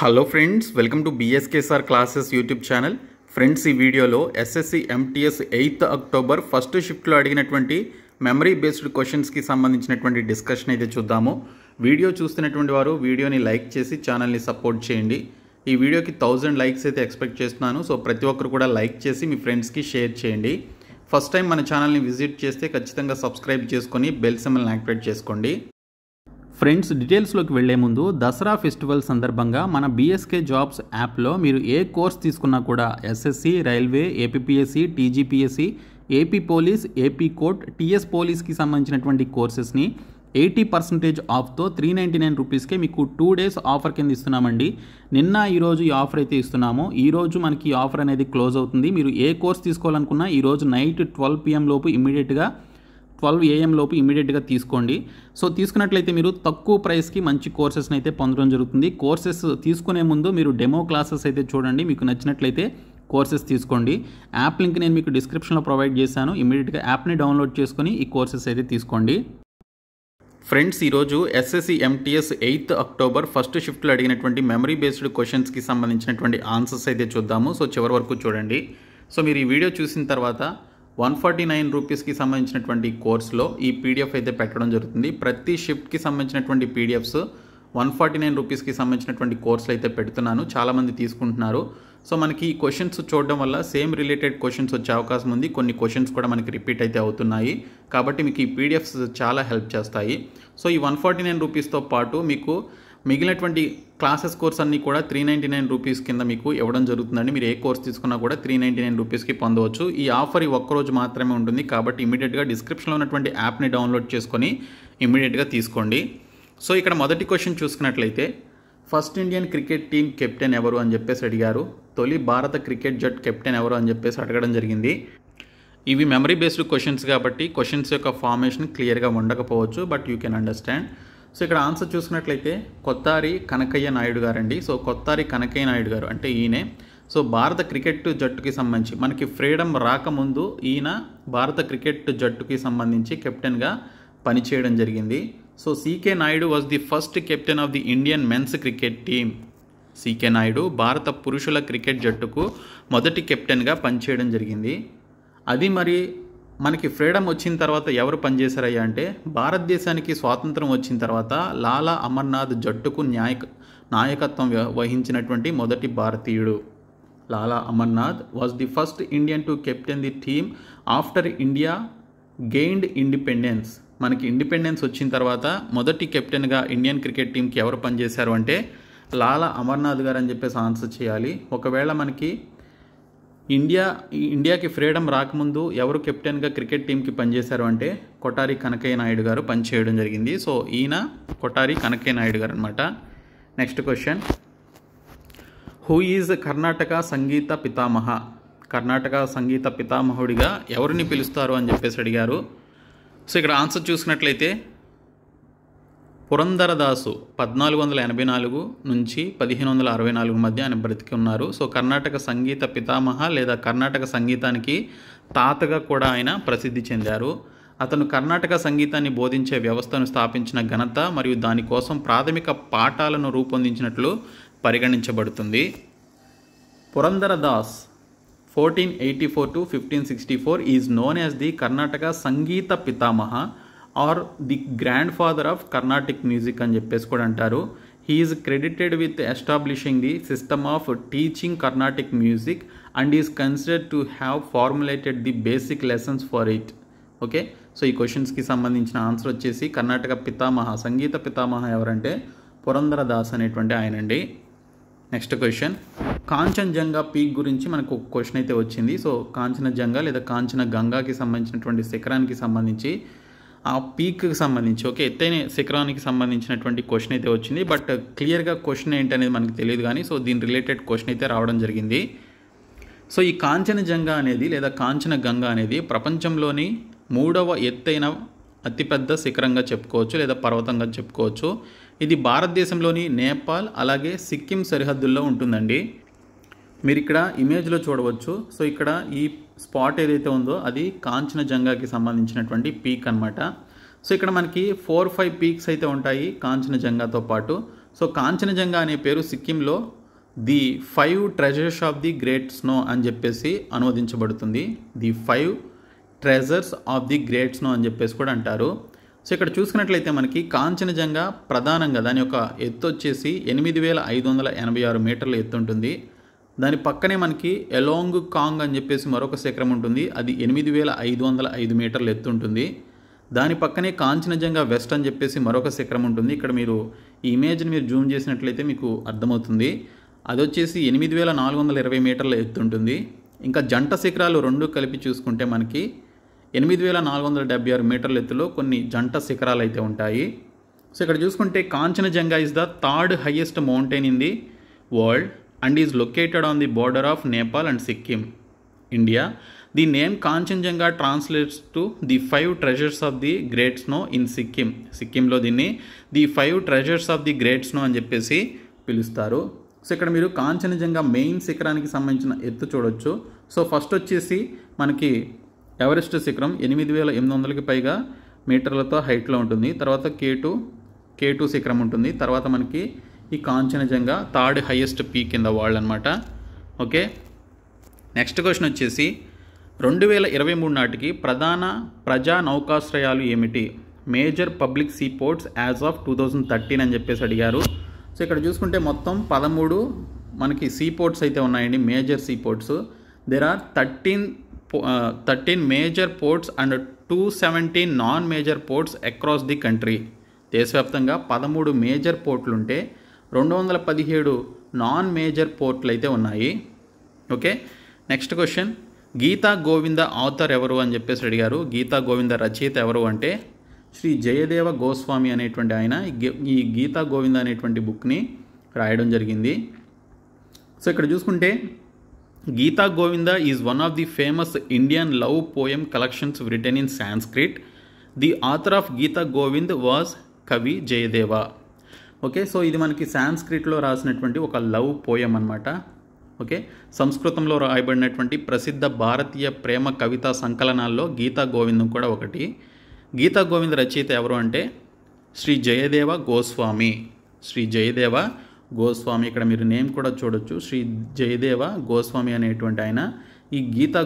Hello friends, welcome to BSKSR classes YouTube channel. Friends, ఈ వీడియోలో SSC MTS 8th October first షిఫ్ట్లో అడిగినటువంటి memory based క్వశ్చన్స్కి సంబంధించినటువంటి డిస్కషన్ అయితే చూద్దాము. వీడియో చూస్తున్నటువంటి వారు వీడియోని లైక్ చేసి ఛానల్ని సపోర్ట్ చేయండి. ఈ వీడియోకి 1000 లైక్స్ అయితే ఎక్స్పెక్ట్ చేస్తున్నాను. సో ప్రతి ఒక్కరు కూడా లైక్ చేసి మీ ఫ్రెండ్స్కి షేర్ చేయండి. ఫస్ట్ టైం మన ఛానల్ని విజిట్ చేస్తే ఖచ్చితంగా సబ్స్క్రైబ్ చేసుకొని బెల్ సింబల్ని యాక్టివేట్ చేసుకోండి. ఫ్రెండ్స్, డీటెయిల్స్లోకి వెళ్లే ముందు దసరా ఫెస్టివల్ సందర్భంగా మన BSK జాబ్స్ యాప్లో మీరు ఏ కోర్స్ తీసుకున్నా కూడా SSC, railway, APPSC, TGPSC, AP police, AP court, TS పోలీస్కి సంబంధించినటువంటి కోర్సెస్ని 80% ఆఫ్తో 399 రూపీస్కే మీకు 2 డేస్ ఆఫర్ కింద ఇస్తున్నామండి. నిన్న ఈరోజు ఈ ఆఫర్ అయితే ఇస్తున్నాము. ఈరోజు మనకి ఈ ఆఫర్ అనేది క్లోజ్ అవుతుంది. మీరు ఏ కోర్స్ తీసుకోవాలనుకున్నా ఈరోజు నైట్ 12 PM లోపు ఇమ్మీడియట్గా 12 AM లోపు ఇమీడియట్గా తీసుకోండి. సో తీసుకున్నట్లయితే మీరు తక్కువ ప్రైస్కి మంచి కోర్సెస్ని అయితే పొందడం జరుగుతుంది. కోర్సెస్ తీసుకునే ముందు మీరు డెమో క్లాసెస్ అయితే చూడండి. మీకు నచ్చినట్లయితే కోర్సెస్ తీసుకోండి. యాప్ లింక్ నేను మీకు డిస్క్రిప్షన్లో ప్రొవైడ్ చేశాను. ఇమీడియట్గా యాప్ని డౌన్లోడ్ చేసుకొని ఈ కోర్సెస్ అయితే తీసుకోండి. ఫ్రెండ్స్, ఈరోజు SSC MTS 8th October first షిఫ్ట్లో అడిగినటువంటి మెమరీ బేస్డ్ క్వశ్చన్స్కి సంబంధించినటువంటి ఆన్సర్స్ అయితే చూద్దాము. సో చివరి వరకు చూడండి. సో మీరు ఈ వీడియో చూసిన తర్వాత 149 రూపీస్కి సంబంధించినటువంటి కోర్సులో ఈ PDF అయితే పెట్టడం జరుగుతుంది. ప్రతి షిఫ్ట్కి సంబంధించినటువంటి PDFs 149 రూపీస్కి సంబంధించినటువంటి కోర్సులు అయితే పెడుతున్నాను. చాలామంది తీసుకుంటున్నారు. సో మనకి ఈ క్వశ్చన్స్ చూడడం వల్ల సేమ్ రిలేటెడ్ క్వశ్చన్స్ వచ్చే అవకాశం ఉంది. కొన్ని క్వశ్చన్స్ కూడా మనకి రిపీట్ అయితే అవుతున్నాయి. కాబట్టి మీకు ఈ PDFs చాలా హెల్ప్ చేస్తాయి. సో ఈ 149 రూపీస్తో పాటు మీకు మిగిలినటువంటి క్లాసెస్ కోర్స్ అన్నీ కూడా 399 రూపీస్ కింద మీకు ఇవ్వడం జరుగుతుందండి. మీరు ఏ కోర్స్ తీసుకున్నా కూడా 399 రూపీస్కి పొందవచ్చు. ఈ ఆఫర్ ఈ ఒక్కరోజు మాత్రమే ఉంటుంది. కాబట్టి ఇమీడియట్గా డిస్క్రిప్షన్లో ఉన్నటువంటి యాప్ని డౌన్లోడ్ చేసుకొని ఇమీడియట్గా తీసుకోండి. సో ఇక్కడ మొదటి క్వశ్చన్ చూసుకున్నట్లయితే, first Indian cricket team captain ఎవరు అని చెప్పేసి అడిగారు. తొలి భారత క్రికెట్ జట్టు కెప్టెన్ ఎవరు అని చెప్పేసి అడగడం జరిగింది. ఇవి మెమరీ బేస్డ్ క్వశ్చన్స్ కాబట్టి క్వశ్చన్స్ యొక్క ఫార్మేషన్ క్లియర్గా ఉండకపోవచ్చు, but you can understand. So ఇక్కడ ఆన్సర్ చూసుకున్నట్లయితే కొత్తారి కనకయ్య నాయుడు గారండి. సో కొత్తారి కనకయ్య నాయుడు గారు అంటే ఈయనే. సో భారత క్రికెట్ జట్టుకి సంబంధించి మనకి ఫ్రీడమ్ రాకముందు ఈయన భారత క్రికెట్ జట్టుకి సంబంధించి కెప్టెన్గా పనిచేయడం జరిగింది. So CK Naidu was the first captain of the Indian men's cricket team. CK Naidu భారత పురుషుల క్రికెట్ జట్టుకు మొదటి కెప్టెన్గా పనిచేయడం జరిగింది. అది మరి మనకి ఫ్రీడమ్ వచ్చిన తర్వాత ఎవరు పనిచేశారయ్యా అంటే, భారతదేశానికి స్వాతంత్రం వచ్చిన తర్వాత లాలా అమర్నాథ్ జట్టుకు నాయకత్వం వహించినటువంటి మొదటి భారతీయుడు. Lala Amarnath was the first Indian to captain the team after India gained independence. మనకి ఇండిపెండెన్స్ వచ్చిన తర్వాత మొదటి కెప్టెన్గా ఇండియన్ క్రికెట్ టీంకి ఎవరు పనిచేశారు అంటే లాలా అమర్నాథ్ గారు అని చెప్పేసి ఆన్సర్ చేయాలి. ఒకవేళ మనకి ఇండియాకి ఫ్రీడమ్ రాకముందు ఎవరు కెప్టెన్గా క్రికెట్ టీంకి పనిచేశారు అంటే కొఠారి కనకయ్య నాయుడు గారు పనిచేయడం జరిగింది. సో ఈయన కొఠారి కనకయ్య నాయుడు గారు అనమాట. Next question, who is Karnataka Sangeeta Pitamaha? Karnataka సంగీత పితామహుడిగా ఎవరిని పిలుస్తారు అని చెప్పేసి అడిగారు. సో ఇక్కడ ఆన్సర్ చూసినట్లయితే పురందరదాసు 1484 నుంచి 1564 మధ్య ఆయన బ్రతికి ఉన్నారు. సో కర్ణాటక సంగీత పితామహ లేదా కర్ణాటక సంగీతానికి తాతగా కూడా ఆయన ప్రసిద్ధి చెందారు. అతను కర్ణాటక సంగీతాన్ని బోధించే వ్యవస్థను స్థాపించిన ఘనత మరియు దానికోసం ప్రాథమిక పాఠాలను రూపొందించినట్లు పరిగణించబడుతుంది. Purandaradas 1484 to 1564 is known as the Karnataka Sangeeta Pitamaha or the grandfather of Carnatic music అని చెప్పేసి కూడా అంటారు. He is credited with establishing the system of teaching Carnatic music and is considered to have formulated the basic lessons for it. Okay, so ఈ క్వశ్చన్స్కి సంబంధించిన answer వచ్చేసి కర్ణాటక పితామహ, సంగీత పితామహ ఎవరంటే పురందరదాస్ అనేటువంటి ఆయనండి. నెక్స్ట్ క్వశ్చన్, కాంచనజంగా పీక్ గురించి మనకు ఒక క్వశ్చన్ అయితే వచ్చింది. సో కాంచనజంగా లేదా కాంచనగంగాకి సంబంధించినటువంటి శిఖరానికి సంబంధించి ఆ పీక్కి సంబంధించి ఎత్తైన శిఖరానికి సంబంధించినటువంటి క్వశ్చన్ అయితే వచ్చింది. బట్ క్లియర్గా క్వశ్చన్ ఏంటనేది మనకు తెలియదు కానీ సో దీని రిలేటెడ్ క్వశ్చన్ అయితే రావడం జరిగింది. సో ఈ కాంచనజంగా అనేది లేదా కాంచనగంగా అనేది ప్రపంచంలోని 3వ ఎత్తైన అతిపెద్ద శిఖరంగా చెప్పుకోవచ్చు లేదా పర్వతంగా చెప్పుకోవచ్చు. ఇది భారతదేశంలోని నేపాల్ అలాగే సిక్కిం సరిహద్దుల్లో ఉంటుందండి. మీరు ఇక్కడ ఇమేజ్లో చూడవచ్చు. సో ఇక్కడ ఈ స్పాట్ ఏదైతే ఉందో అది కాంచనజంగాకి సంబంధించినటువంటి పీక్ అనమాట. సో ఇక్కడ మనకి 4-5 పీక్స్ అయితే ఉంటాయి కాంచనజంగాతో పాటు. సో కాంచనజంగా అనే పేరు సిక్కింలో the 5 treasures of the great snow అని చెప్పేసి అనువదించబడుతుంది. The 5 treasures of the great snow అని చెప్పేసి కూడా అంటారు. సో ఇక్కడ చూసుకున్నట్లయితే మనకి కాంచనజంగా ప్రధానంగా దాని యొక్క ఎత్తు వచ్చేసి 8586 మీటర్ల ఎత్తు ఉంటుంది. దాని పక్కనే మనకి ఎలాంగ్ కాంగ్ అని చెప్పేసి మరొక శిఖరం ఉంటుంది, అది 8505 మీటర్ల ఎత్తు ఉంటుంది. దాని పక్కనే కాంచనజంగా వెస్ట్ అని చెప్పేసి మరొక శిఖరం ఉంటుంది. ఇక్కడ మీరు ఈ ఇమేజ్ని మీరు జూమ్ చేసినట్లయితే మీకు అర్థమవుతుంది. అది వచ్చేసి 8420 మీటర్ల ఎత్తు ఉంటుంది. ఇంకా జంట శిఖరాలు రెండు కలిపి చూసుకుంటే మనకి 8476 మీటర్ల ఎత్తులో కొన్ని జంట శిఖరాలు అయితే ఉంటాయి. సో ఇక్కడ చూసుకుంటే Kanchenjunga is the third highest mountain in the world and is located on the border of Nepal and Sikkim, India. The name Kanchenjunga translates to the 5 treasures of the great snow in Sikkim. సిక్కింలో దీన్ని the 5 treasures of the great snow అని చెప్పేసి పిలుస్తారు. So ఇక్కడ మీరు Kanchenjunga main శిఖరానికి సంబంధించిన ఎత్తు చూడొచ్చు. సో ఫస్ట్ వచ్చేసి మనకి ఎవరెస్ట్ శిఖరం 8800కి పైగా మీటర్లతో హైట్లో ఉంటుంది. తర్వాత K2 శిఖరం ఉంటుంది. తర్వాత మనకి ఈ Kanchenjunga third highest peak in the world అనమాట. ఓకే, నెక్స్ట్ క్వశ్చన్ వచ్చేసి 2023 నాటికి ప్రధాన ప్రజా నౌకాశ్రయాలు ఏమిటి? Major public see ports as of 2013 అని చెప్పేసి అడిగారు. సో ఇక్కడ చూసుకుంటే మొత్తం 13 మనకి సీ పోర్ట్స్ అయితే ఉన్నాయండి, major sea ports. There are 13 major ports and 217 non major ports across the country. దేశవ్యాప్తంగా 13 మేజర్ పోర్ట్లు ఉంటే 217 నాన్ మేజర్ పోర్ట్లు అయితే ఉన్నాయి. Okay, next question, Gita Govinda author ఎవరు అని చెప్పేసి అడిగారు. గీతా గోవింద రచయిత ఎవరు అంటే శ్రీ జయదేవ గోస్వామి అనేటువంటి ఆయన ఈ గీతా గోవింద అనేటువంటి బుక్ని రాయడం జరిగింది. సో ఇక్కడ చూసుకుంటే Gita Govinda is one of the famous Indian love poem collections written in Sanskrit. The author of Gita Govind was కవి జయదేవ. ఓకే, సో ఇది మనకి సాంస్క్రిట్లో రాసినటువంటి ఒక లవ్ పోయం అనమాట. ఓకే, సంస్కృతంలో రాయబడినటువంటి ప్రసిద్ధ భారతీయ ప్రేమ కవితా సంకలనాల్లో గీతా గోవిందం కూడా ఒకటి. గీతా గోవింద రచయిత ఎవరు అంటే శ్రీ జయదేవ గోస్వామి. శ్రీ జయదేవ గోస్వామి, ఇక్కడ మీరు నేమ్ కూడా చూడొచ్చు, శ్రీ జయదేవ గోస్వామి అనేటువంటి ఆయన ఈ గీతా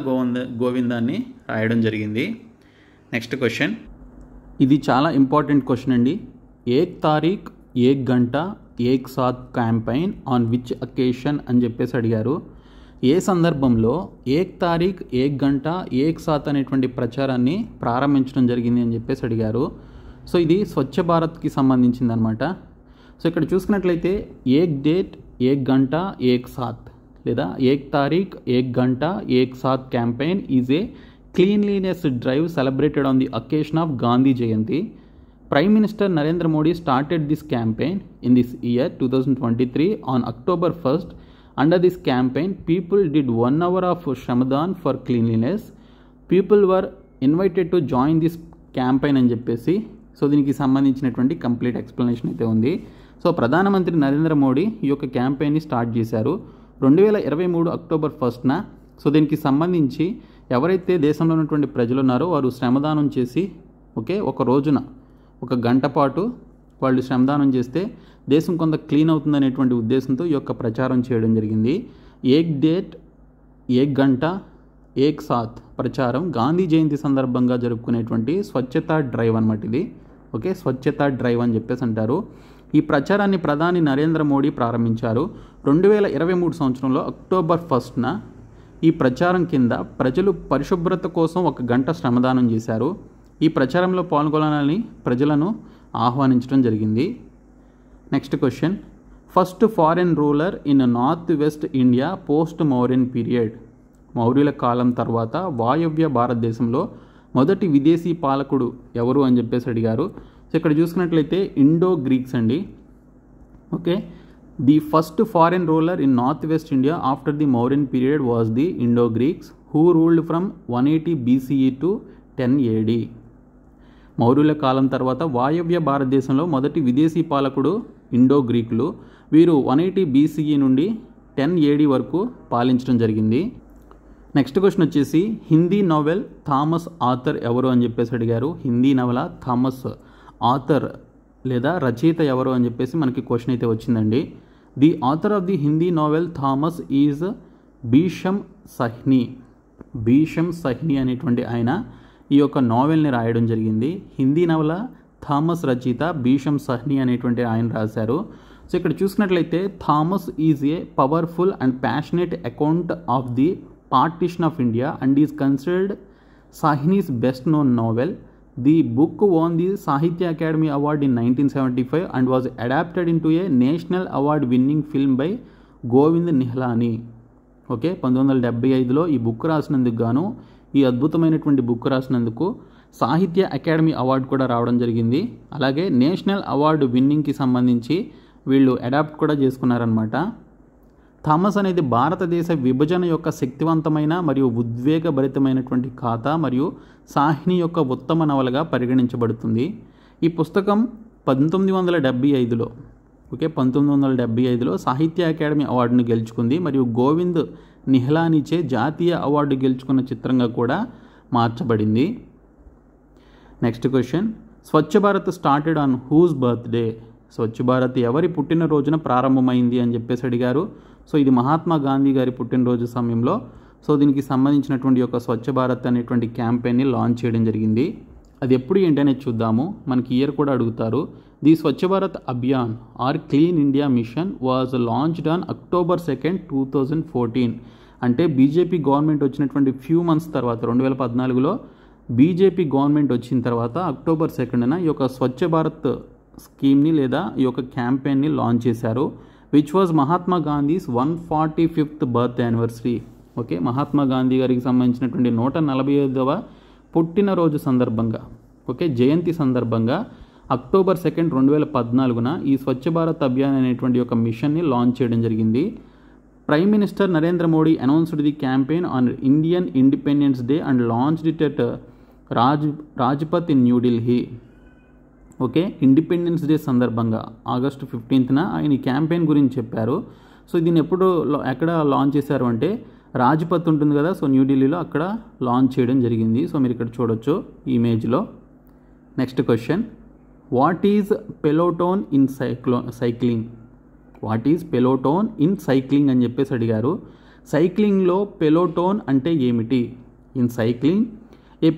గోవిందాన్ని రాయడం జరిగింది. నెక్స్ట్ క్వశ్చన్, ఇది చాలా ఇంపార్టెంట్ క్వశ్చన్ అండి. 1 తారీఖ్ 1 గంట 1 సాత్ క్యాంపెయిన్ ఆన్ విచ్ అకేషన్ అని చెప్పేసి అడిగారు. ఏ సందర్భంలో 1 తారీఖ్ 1 గంట 1 సాత్ అనేటువంటి ప్రచారాన్ని ప్రారంభించడం జరిగింది అని చెప్పేసి అడిగారు. సో ఇది స్వచ్ఛ భారత్కి సంబంధించింది అనమాట. సో ఇక్కడ చూసుకున్నట్లయితే 1 డేట్ 1 గంట 1 సాత్ లేదా 1 తారీఖ్ 1 గంట 1 సాత్ campaign is a cleanliness drive celebrated on the occasion of Gandhi Jayanti. Prime Minister Narendra Modi started this campaign in this year 2023 on October 1st. Under this campaign, people did 1 hour of Shramadhan for cleanliness. People were invited to join this campaign అని చెప్పేసి so దీనికి సంబంధించినటువంటి complete explanation అయితే ఉంది. So ప్రధానమంత్రి నరేంద్ర మోడీ ఈ యొక్క campaign start చేశారు 2023 అక్టోబర్ 1న. సో దీనికి సంబంధించి ఎవరైతే దేశంలో ఉన్నటువంటి ప్రజలు ఉన్నారో వారు శ్రమదానం చేసి ఒక రోజున 1 గంట పాటు వాళ్ళు శ్రమదానం చేస్తే దేశం కొంత క్లీన్ అవుతుందనేటువంటి ఉద్దేశంతో ఈ యొక్క ప్రచారం చేయడం జరిగింది. 1 డేట్ 1 గంట 1 సాత్ ప్రచారం గాంధీ జయంతి సందర్భంగా జరుపుకునేటువంటి స్వచ్ఛతా డ్రైవ్ అనమాట ఇది. స్వచ్ఛతా డ్రైవ్ అని చెప్పేసి అంటారు. ఈ ప్రచారాన్ని ప్రధాని నరేంద్ర మోడీ ప్రారంభించారు 2023 సంవత్సరంలో అక్టోబర్ 1న. ఈ ప్రచారం కింద ప్రజలు పరిశుభ్రత కోసం 1 గంట శ్రమదానం చేశారు. ఈ ప్రచారంలో పాల్గొనాలని ప్రజలను ఆహ్వానించడం జరిగింది. Next question, first foreign ruler in north west India post Mauryan period. మౌర్యుల కాలం తర్వాత వాయవ్య భారతదేశంలో మొదటి విదేశీ పాలకుడు ఎవరు అని చెప్పేసి అడిగారు. సో ఇక్కడ చూసుకున్నట్లయితే ఇండో గ్రీక్స్ అండి. The first foreign ruler in north west India after the Mauryan period was the Indo Greeks who ruled from 180 BCE to 10 AD. మౌర్యుల కాలం తర్వాత వాయవ్య భారతదేశంలో మొదటి విదేశీ పాలకుడు ఇండో గ్రీకులు. వీరు 180 BCE నుండి 10 AD వరకు పాలించడం జరిగింది. నెక్స్ట్ క్వశ్చన్ వచ్చేసి హిందీ నోవెల్ థామస్ ఆథర్ ఎవరు అని చెప్పేసి అడిగారు. హిందీ నవల థామస్ ఆథర్ లేదా రచయిత ఎవరు అని చెప్పేసి మనకి క్వశ్చన్ అయితే వచ్చిందండి. The author of the Hindi novel Tamas is Bhisham Sahni. Bhisham Sahni అనేటువంటి ఆయన ఈ యొక్క నావెల్ని రాయడం జరిగింది. హిందీ నవల థామస్ రచయిత భీషమ్ సహ్ని అనేటువంటి ఆయన రాశారు. సో ఇక్కడ చూసినట్లయితే Thomas is a powerful and passionate account of the partition of India and is considered Sahni's best known novel. The book won the Sahitya Academy Award in 1975 and was adapted into a national award winning film by Govind Nihalani. Okay, 1975లో ఈ book రాసినందుకు గాను, ఈ అద్భుతమైనటువంటి book రాసినందుకు సాహిత్య academy award కూడా రావడం జరిగింది. అలాగే నేషనల్ అవార్డు విన్నింగ్కి సంబంధించి వీళ్ళు అడాప్ట్ కూడా చేసుకున్నారనమాట. థామస్ అనేది భారతదేశ విభజన యొక్క శక్తివంతమైన మరియు ఉద్వేగభరితమైనటువంటి కథ మరియు సాహ్ని యొక్క ఉత్తమ నవలగా పరిగణించబడుతుంది. ఈ పుస్తకం 1975లో 1975లో సాహిత్య అకాడమీ అవార్డును గెలుచుకుంది మరియు గోవింద్ నిహలానీచే జాతీయ అవార్డు గెలుచుకున్న చిత్రంగా కూడా మార్చబడింది. Next question, Swachh Bharat started on whose birthday. Swachh Bharat ఎవరి పుట్టినరోజున ప్రారంభమైంది అని చెప్పేసి అడిగారు. సో ఇది మహాత్మా గాంధీ గారి పుట్టినరోజు సమయంలో సో దీనికి సంబంధించినటువంటి యొక్క స్వచ్ఛ భారత్ అనేటువంటి క్యాంపెయిన్ని లాంచ్ చేయడం జరిగింది. అది ఎప్పుడు ఏంటి అనేది చూద్దాము. మనకి ఇయర్ కూడా అడుగుతారు. The Swachh Bharat Abhiyan or clean India mission was launched on October 2, 2014. అంటే బీజేపీ గవర్నమెంట్ వచ్చినటువంటి ఫ్యూ మంత్స్ తర్వాత 2014లో బీజేపీ గవర్నమెంట్ వచ్చిన తర్వాత అక్టోబర్ 2న ఈ యొక్క స్వచ్ఛ భారత్ స్కీమ్ని లేదా ఈ యొక్క క్యాంపెయిన్ని లాంచ్ చేశారు. Which was Mahatma Gandhi's 145th birth anniversary. Okay, Mahatma Gandhi గారికి సంబంధించినటువంటి 145వ పుట్టినరోజు సందర్భంగా, ఓకే, జయంతి సందర్భంగా అక్టోబర్ 2, 2014న ఈ స్వచ్ఛ భారత్ అభియాన్ అనేటువంటి ఒక మిషన్ని లాంచ్ చేయడం జరిగింది. Prime minister Narendra Modi announced the campaign on Indian independence day and launched it at Rajpath in New Delhi. Okay, independence day సందర్భంగా ఆగస్టు 15న ఆయన ఈ క్యాంపెయిన్ గురించి చెప్పారు. సో దీన్ని ఎక్కడ లాంచ్ చేశారు అంటే రాజ్పథ్ ఉంటుంది కదా, సో న్యూఢిల్లీలో అక్కడ లాంచ్ చేయడం జరిగింది. సో మీరు ఇక్కడ చూడొచ్చు ఈ ఇమేజ్లో. Next question, what is peloton in cycling. What is peloton in cycling అని చెప్పేసి అడిగారు. సైక్లింగ్లో పెలోటోన్ అంటే ఏమిటి? In cycling a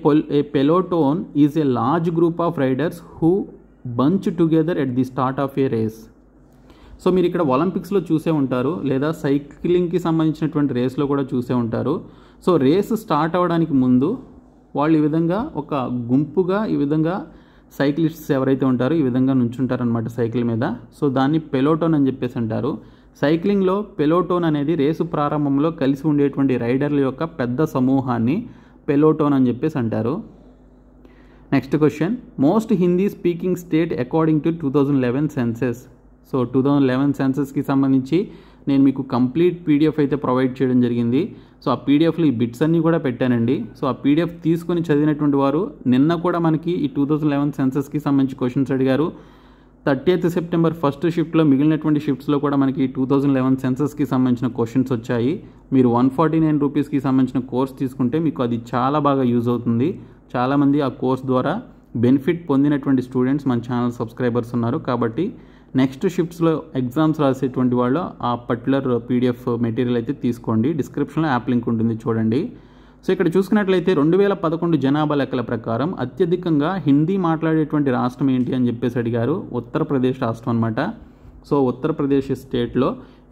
peloton is a large group of riders who bunch together at the start of a race. So మీరు ఇక్కడ ఒలింపిక్స్లో చూసే ఉంటారు, లేదా సైక్లింగ్కి సంబంధించినటువంటి రేస్లో కూడా చూసే ఉంటారు. సో రేస్ స్టార్ట్ అవ్వడానికి ముందు వాళ్ళు ఈ విధంగా ఒక గుంపుగా ఈ విధంగా సైక్లిస్ట్స్ ఎవరైతే ఉంటారో ఈ విధంగా నుంచుంటారనమాట సైకిల్ మీద. సో దాన్ని పెలోటోన్ అని చెప్పేసి అంటారు. సైక్లింగ్లో పెలోటోన్ అనేది రేసు ప్రారంభంలో కలిసి ఉండేటువంటి రైడర్ల యొక్క పెద్ద సమూహాన్ని పెలోటోన్ అని చెప్పేసి అంటారు. Next question, most Hindi speaking state according to 2011 census. So 2011 సెన్సెస్కి సంబంధించి నేను మీకు కంప్లీట్ పీడిఎఫ్ అయితే ప్రొవైడ్ చేయడం జరిగింది. సో ఆ పీడిఎఫ్లో ఈ బిట్స్ అన్నీ కూడా పెట్టానండి. సో ఆ పీడిఎఫ్ తీసుకొని చదివినటువంటి వారు నిన్న కూడా మనకి ఈ 2011 సెన్సెస్కి సంబంధించి క్వశ్చన్స్ అడిగారు. 30th సెప్టెంబర్ ఫస్ట్ షిఫ్ట్లో మిగిలినటువంటి షిఫ్ట్స్లో కూడా మనకి 2011 సెన్సెస్కి సంబంధించిన క్వశ్చన్స్ వచ్చాయి. మీరు 149 రూపీస్కి సంబంధించిన కోర్స్ తీసుకుంటే మీకు అది చాలా బాగా యూజ్ అవుతుంది. చాలామంది ఆ కోర్స్ ద్వారా బెనిఫిట్ పొందినటువంటి స్టూడెంట్స్ మన ఛానల్ సబ్స్క్రైబర్స్ ఉన్నారు. కాబట్టి నెక్స్ట్ షిఫ్ట్స్లో ఎగ్జామ్స్ రాసేటువంటి వాళ్ళు ఆ పర్టికులర్ పీడిఎఫ్ మెటీరియల్ అయితే తీసుకోండి. డిస్క్రిప్షన్లో యాప్ లింక్ ఉంటుంది, చూడండి. సో ఇక్కడ చూసుకున్నట్లయితే 2011 జనాభా లెక్కల ప్రకారం అత్యధికంగా హిందీ మాట్లాడేటువంటి రాష్ట్రం ఏంటి అని చెప్పేసి అడిగారు. ఉత్తరప్రదేశ్ రాష్ట్రం అనమాట. సో ఉత్తరప్రదేశ్ స్టేట్లో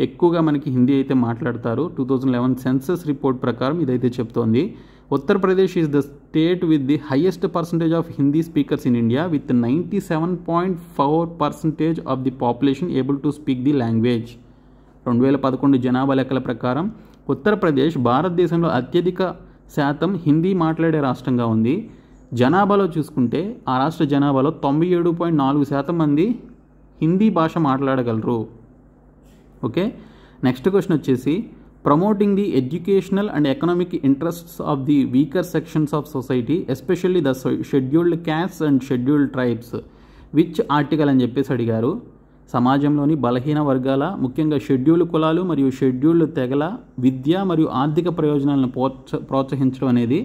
ఎక్కువగా మనకి హిందీ అయితే మాట్లాడతారు. 2011 సెన్సస్ రిపోర్ట్ ప్రకారం ఇదైతే చెప్తోంది. Uttar Pradesh is the state with the highest percentage of Hindi speakers in India with 97.4% of the population able to speak the language. 2011 జనాభా లెక్కల ప్రకారం ఉత్తరప్రదేశ్ భారతదేశంలో అత్యధిక శాతం హిందీ మాట్లాడే రాష్ట్రంగా ఉంది. జనాభాలో చూసుకుంటే ఆ రాష్ట్ర జనాభాలో 97.4% మంది హిందీ భాష మాట్లాడగలరు. ఓకే, నెక్స్ట్ క్వశ్చన్ వచ్చేసి, promoting the educational and economic interests of the weaker sections of society especially the scheduled castes and scheduled tribes which article అని చెప్పేసి అడిగారు. సమాజంలోని బలహీన వర్గాల, ముఖ్యంగా షెడ్యూల్డ్ కులాలు మరియు షెడ్యూల్డ్ తెగల విద్య మరియు ఆర్థిక ప్రయోజనాలను ప్రోత్సహించడం అనేది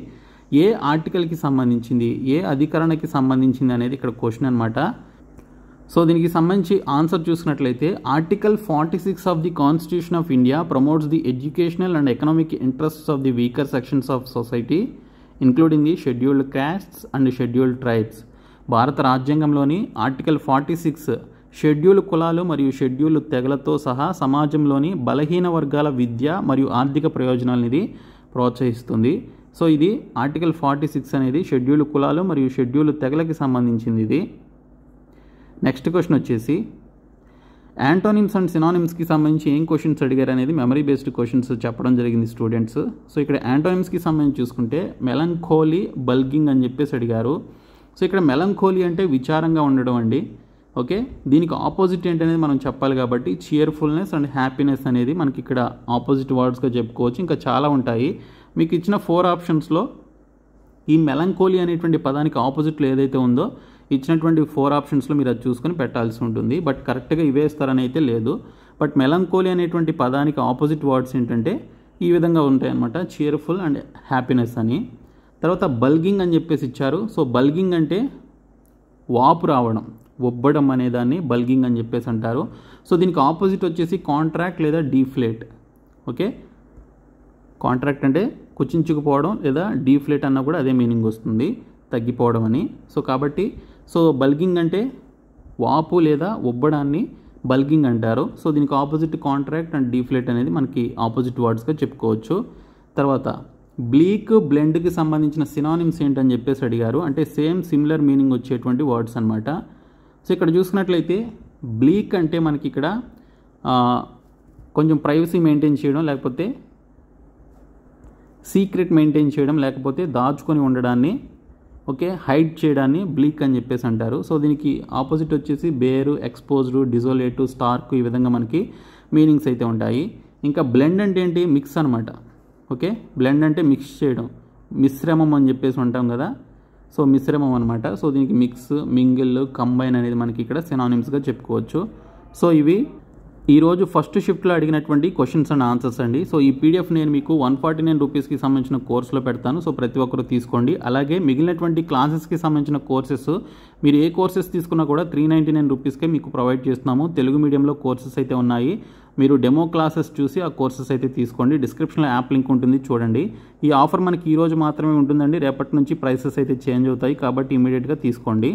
ఏ ఆర్టికల్కి సంబంధించింది, ఏ అధికరణకి సంబంధించింది అనేది ఇక్కడ క్వశ్చన్ అనమాట. సో దీనికి సంబంధించి ఆన్సర్ చూసినట్లయితే article 46 of the constitution of India promotes the educational and economic interests of the weaker sections of society including the scheduled costs and scheduled tribes. భారత రాజ్యాంగంలోని ఆర్టికల్ 46 షెడ్యూల్ కులాలు మరియు షెడ్యూల్ తెగలతో సహా సమాజంలోని బలహీన వర్గాల విద్య మరియు ఆర్థిక ప్రయోజనాలను ఇది ప్రోత్సహిస్తుంది. సో ఇది ఆర్టికల్ 46 అనేది షెడ్యూల్ కులాలు మరియు షెడ్యూల్ తెగలకి సంబంధించింది ఇది. నెక్స్ట్ క్వశ్చన్ వచ్చేసి యాంటోనిమ్స్ అండ్ సినానిమ్స్కి సంబంధించి ఏం క్వశ్చన్స్ అడిగారు అనేది మెమరీ బేస్డ్ క్వశ్చన్స్ చెప్పడం జరిగింది స్టూడెంట్స్. సో ఇక్కడ యాంటోనిమ్స్కి సంబంధించి చూసుకుంటే మెలంకోలీ, బల్గింగ్ అని చెప్పేసి అడిగారు. సో ఇక్కడ మెలంకోలీ అంటే విచారంగా ఉండడం అండి. ఓకే, దీనికి ఆపోజిట్ ఏంటనేది మనం చెప్పాలి కాబట్టి చియర్ఫుల్నెస్ అండ్ హ్యాపీనెస్ అనేది మనకి ఇక్కడ ఆపోజిట్ వర్డ్స్గా చెప్పుకోవచ్చు. ఇంకా చాలా ఉంటాయి. మీకు ఇచ్చిన 4 ఆప్షన్స్లో ఈ మెలంకోలీ అనేటువంటి పదానికి ఆపోజిట్లో ఏదైతే ఉందో ఇచ్చినటువంటి 4 ఆప్షన్స్లో మీరు అది చూసుకొని పెట్టాల్సి ఉంటుంది. బట్ కరెక్ట్గా ఇవే ఇస్తారని అయితే లేదు. బట్ మెలంకోలీ అనేటువంటి పదానికి ఆపోజిట్ వర్డ్స్ ఏంటంటే ఈ విధంగా ఉంటాయి అన్నమాట, చియర్ఫుల్ అండ్ హ్యాపీనెస్ అని. తర్వాత బల్గింగ్ అని చెప్పేసి ఇచ్చారు. సో బల్గింగ్ అంటే వాపు రావడం, ఒబ్బడం అనే దాన్ని బల్గింగ్ అని చెప్పేసి అంటారు. సో దీనికి ఆపోజిట్ వచ్చేసి కాంట్రాక్ట్ లేదా డీఫ్లేట్. ఓకే, కాంట్రాక్ట్ అంటే కుచించుకుపోవడం లేదా డీఫ్లేట్ అన్న కూడా అదే మీనింగ్ వస్తుంది, తగ్గిపోవడం అని. సో కాబట్టి బల్గింగ్ అంటే వాపు లేదా ఒబ్బడాన్ని బల్గింగ్ అంటారు. సో దీనికి ఆపోజిట్ కాంట్రాక్ట్ అండ్ డీఫ్లేట్ అనేది మనకి ఆపోజిట్ వర్డ్స్గా చెప్పుకోవచ్చు. తర్వాత బ్లీక్, బ్లెండ్కి సంబంధించిన సినానిమ్స్ ఏంటని చెప్పేసి అడిగారు. అంటే సేమ్ సిమిలర్ మీనింగ్ వచ్చేటువంటి వర్డ్స్ అనమాట. సో ఇక్కడ చూసుకున్నట్లయితే బ్లీక్ అంటే మనకి ఇక్కడ కొంచెం ప్రైవసీ మెయింటైన్ చేయడం, లేకపోతే సీక్రెట్ మెయింటైన్ చేయడం, లేకపోతే దాచుకొని ఉండడాన్ని, ఓకే, హైడ్ చేయడాన్ని బ్లీక్ అని చెప్పేసి అంటారు. సో దీనికి ఆపోజిట్ వచ్చేసి బేరు, ఎక్స్పోజ్డ్, డిజోలేటు, స్టార్క్, ఈ విధంగా మనకి మీనింగ్స్ అయితే ఉంటాయి. ఇంకా బ్లెండ్ అంటే ఏంటి, మిక్స్ అనమాట. ఓకే, బ్లెండ్ అంటే మిక్స్ చేయడం, మిశ్రమం అని చెప్పేసి ఉంటాం కదా, సో మిశ్రమం అనమాట. సో దీనికి మిక్స్, మింగిల్, కంబైన్ అనేది మనకి ఇక్కడ సినానిమ్స్గా చెప్పుకోవచ్చు. సో ఇవి ఈరోజు ఫస్ట్ షిఫ్ట్లో అడిగినటువంటి క్వశ్చన్స్ అండ్ ఆన్సర్స్ అండి. సో ఈ పీడిఎఫ్ నేను మీకు 149 రూపీస్కి సంబంధించిన కోర్సులో పెడతాను. సో ప్రతి ఒక్కరు తీసుకోండి. అలాగే మిగిలినటువంటి క్లాసెస్కి సంబంధించిన కోర్సెస్ మీరు ఏ కోర్సెస్ తీసుకున్నా కూడా 399 రూపీస్కే మీకు ప్రొవైడ్ చేస్తున్నాము. తెలుగు మీడియంలో కోర్సెస్ అయితే ఉన్నాయి. మీరు డెమో క్లాసెస్ చూసి ఆ కోర్సెస్ అయితే తీసుకోండి. డిస్క్రిప్షన్లో యాప్ లింక్ ఉంటుంది, చూడండి. ఈ ఆఫర్ మనకి ఈరోజు మాత్రమే ఉంటుందండి. రేపటి నుంచి ప్రైసెస్ అయితే చేంజ్ అవుతాయి కాబట్టి ఇమీడియట్గా తీసుకోండి.